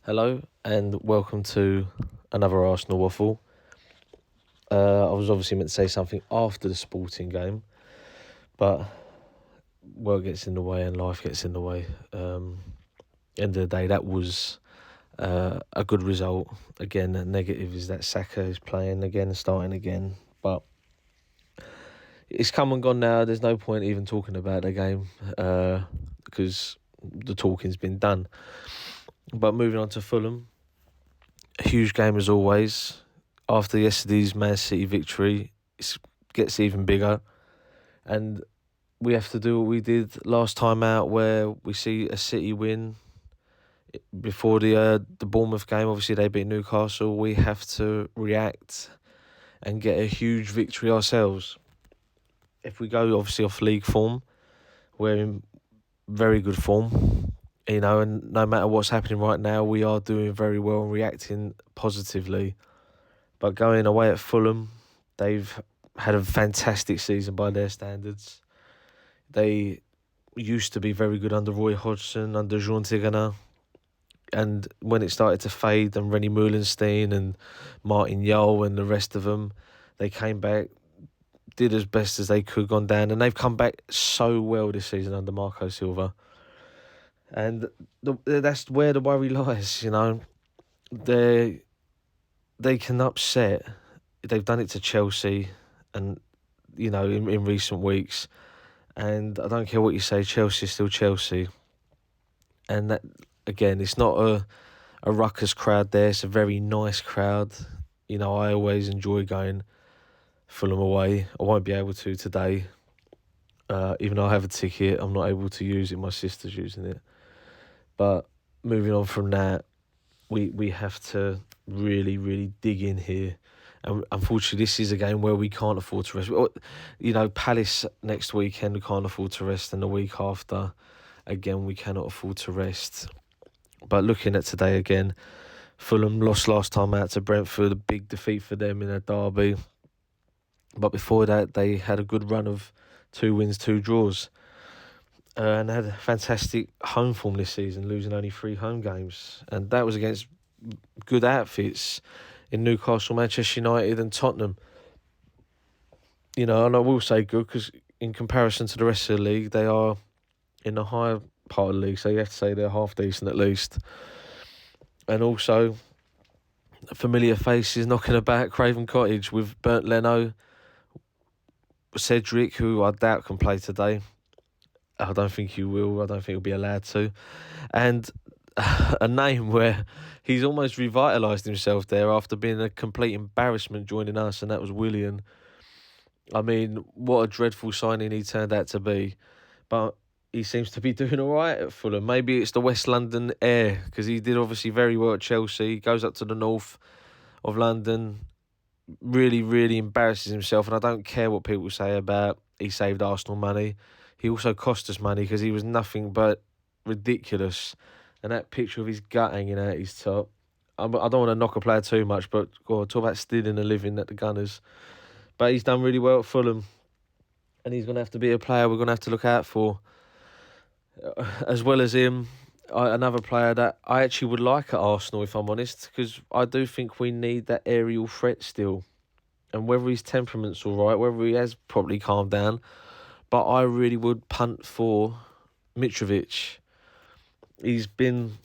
Hello and welcome to another Arsenal waffle. I was obviously meant to say something after the sporting game, but work gets in the way and life gets in the way. End of the day, that was a good result. Again, a negative is that Saka is playing again, starting again, but it's come and gone now. There's no point even talking about the game because the talking's been done. But moving on to Fulham, a huge game as always. After yesterday's Man City victory, it gets even bigger, and we have to do what we did last time out, where we see a City win before the Bournemouth game. Obviously, they beat Newcastle. We have to react and get a huge victory ourselves. If we go obviously off league form, we're in very good form. And no matter what's happening right now, we are doing very well and reacting positively. But going away at Fulham, they've had a fantastic season by their standards. They used to be very good under Roy Hodgson, under Jean Tigana. And when it started to fade, and Rennie Meulenstein and Martin Jol and the rest of them, they came back, did as best as they could, gone down. And they've come back so well this season under Marco Silva. And that's where the worry lies, They can upset. They've done it to Chelsea and, in recent weeks. And I don't care what you say, Chelsea is still Chelsea. And that, again, it's not a ruckus crowd there. It's a very nice crowd. I always enjoy going Fulham away. I won't be able to today. Even though I have a ticket, I'm not able to use it. My sister's using it. But moving on from that, we have to really, really dig in here. And unfortunately, this is a game where we can't afford to rest. Palace next weekend, we can't afford to rest. And the week after, again, we cannot afford to rest. But looking at today again, Fulham lost last time out to Brentford, a big defeat for them in a derby. But before that, they had a good run of 2 wins, 2 draws. And had a fantastic home form this season, losing only 3 home games. And that was against good outfits in Newcastle, Manchester United and Tottenham. And I will say good because in comparison to the rest of the league, they are in the higher part of the league. So you have to say they're half decent at least. And also, familiar faces knocking about Craven Cottage with Bernd Leno, Cedric, who I doubt can play today. I don't think he will. I don't think he'll be allowed to. And a name where he's almost revitalised himself there after being a complete embarrassment joining us, and that was Willian. I mean, what a dreadful signing he turned out to be. But he seems to be doing all right at Fulham. Maybe it's the West London air, because he did obviously very well at Chelsea. He goes up to the north of London, really, really embarrasses himself. And I don't care what people say about he saved Arsenal money. He also cost us money because he was nothing but ridiculous. And that picture of his gut hanging out his top. I don't want to knock a player too much, but talk about stealing a living at the Gunners. But he's done really well at Fulham. And he's going to have to be a player we're going to have to look out for. As well as him, another player that I actually would like at Arsenal, if I'm honest, because I do think we need that aerial threat still. And whether his temperament's all right, whether he has probably calmed down, but I really would punt for Mitrovic. He's been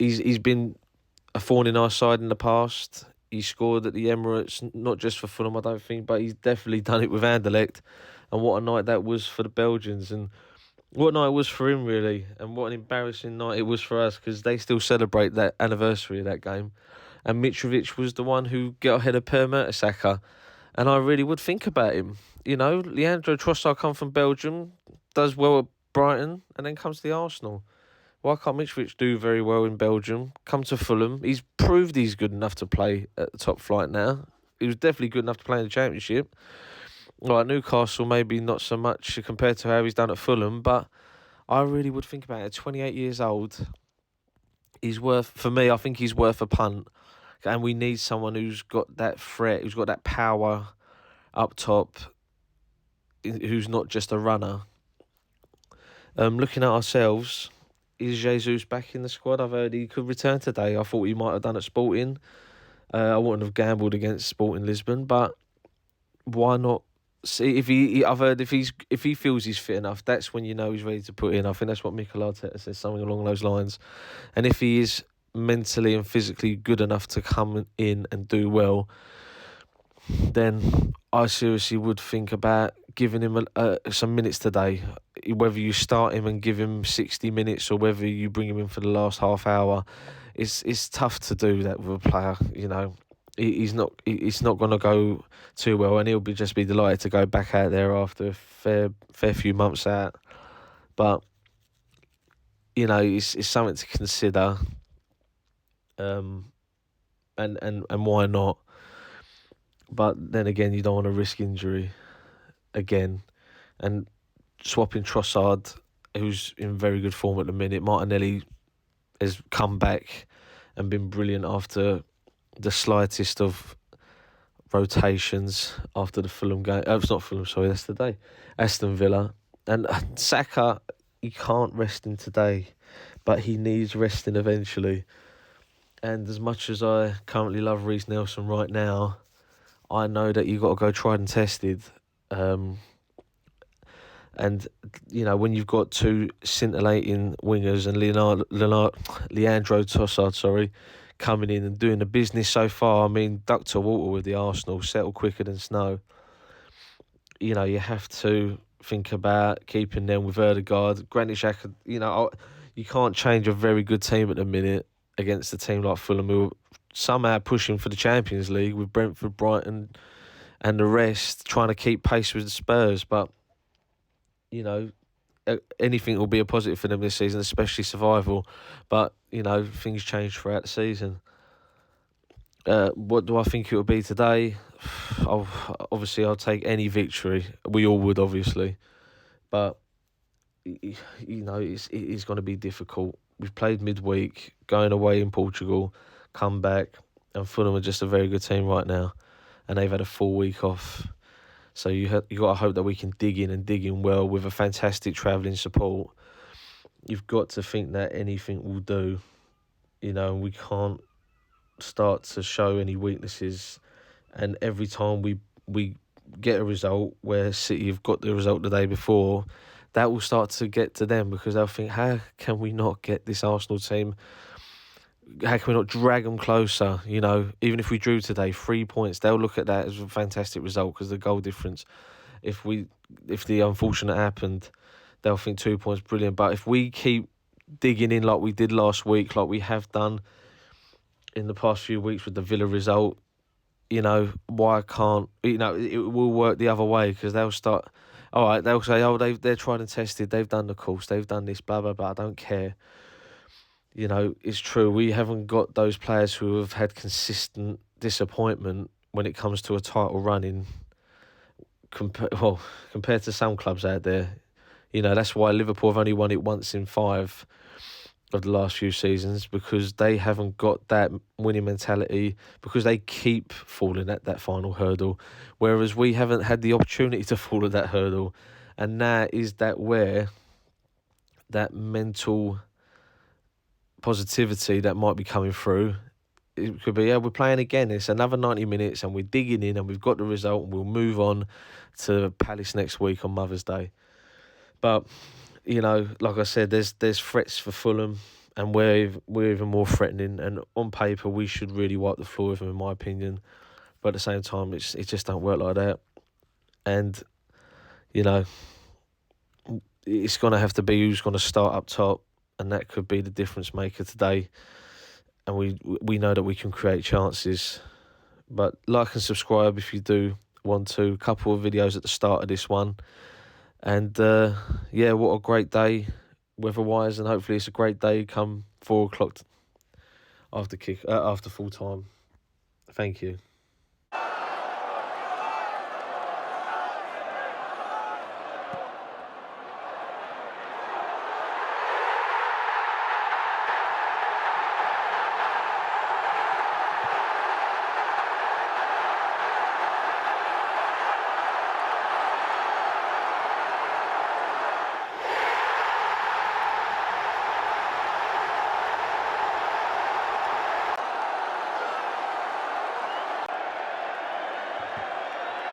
a thorn in our side in the past. He scored at the Emirates, not just for Fulham, I don't think, but he's definitely done it with Anderlecht. And what a night that was for the Belgians, and what a night it was for him, really. And what an embarrassing night it was for us, because they still celebrate that anniversary of that game. And Mitrovic was the one who got ahead of Per Mertesacker. And I really would think about him. Leandro Trossard come from Belgium, does well at Brighton, and then comes to the Arsenal. Why can't Mitrovic do very well in Belgium? Come to Fulham. He's proved he's good enough to play at the top flight now. He was definitely good enough to play in the Championship. Like Newcastle, maybe not so much compared to how he's done at Fulham, but I really would think about it. 28 years old. I think he's worth a punt. And we need someone who's got that threat, who's got that power up top, who's not just a runner. Looking at ourselves, is Jesus back in the squad? I've heard he could return today. I thought he might have done at Sporting. I wouldn't have gambled against Sporting Lisbon, but why not? See I've heard if he feels he's fit enough, that's when you know he's ready to put in. I think that's what Mikel Arteta says, something along those lines. And if he is mentally and physically good enough to come in and do well, then I seriously would think about giving him some minutes today. Whether you start him and give him 60 minutes or whether you bring him in for the last half hour, it's tough to do that with a player. You know, it's not going to go too well, and he'll just be delighted to go back out there after a fair few months out. But you know, it's something to consider. And why not? But then again, you don't want to risk injury again. And swapping Trossard, who's in very good form at the minute, Martinelli has come back and been brilliant after the slightest of rotations after the Fulham game. It's not Fulham, sorry, that's today. Aston Villa. And Saka, he can't rest him today, but he needs resting eventually. And as much as I currently love Reece Nelson right now, I know that you've got to go tried and tested. And, you know, when you've got two scintillating wingers and Leandro Trossard, coming in and doing the business so far, I mean, duck to water with the Arsenal, settle quicker than snow. You know, you have to think about keeping them with Ødegaard. Granit Xhaka, you know, you can't change a very good team at the minute against a team like Fulham, who are somehow pushing for the Champions League with Brentford, Brighton and the rest, trying to keep pace with the Spurs. But, you know, anything will be a positive for them this season, especially survival. But, you know, things change throughout the season. What do I think it will be today? I'll take any victory. We all would, obviously. But, you know, it is going to be difficult. We've played midweek, going away in Portugal, come back, and Fulham are just a very good team right now. And they've had a full week off. So you got to hope that we can dig in well with a fantastic travelling support. You've got to think that anything will do. You know, we can't start to show any weaknesses. And every time we get a result where City have got the result the day before, that will start to get to them, because they'll think, how can we not get this Arsenal team? How can we not drag them closer? You know, even if we drew today, 3 points, they'll look at that as a fantastic result because the goal difference. If the unfortunate happened, they'll think 2 points, brilliant. But if we keep digging in like we did last week, like we have done in the past few weeks with the Villa result, you know, why can't, you know, it will work the other way, because they'll start, all right, they'll say, oh, they're tried and tested, they've done the course, they've done this, blah, blah, blah, I don't care. You know, it's true, we haven't got those players who have had consistent disappointment when it comes to a title running, compared to some clubs out there. You know, that's why Liverpool have only won it once in 5 of the last few seasons, because they haven't got that winning mentality, because they keep falling at that final hurdle, whereas we haven't had the opportunity to fall at that hurdle. And that is where that mental positivity that might be coming through, it could be, yeah, we're playing again, it's another 90 minutes and we're digging in and we've got the result and we'll move on to Palace next week on Mother's Day. But, you know, like I said, there's threats for Fulham, and we're even more threatening, and on paper we should really wipe the floor with them, in my opinion. But at the same time, it just don't work like that. And, you know, it's going to have to be who's going to start up top, and that could be the difference maker today. And we know that we can create chances. But like and subscribe if you do want to. A couple of videos at the start of this one. And, yeah, what a great day weather-wise, and hopefully it's a great day come 4 o'clock after full time. Thank you.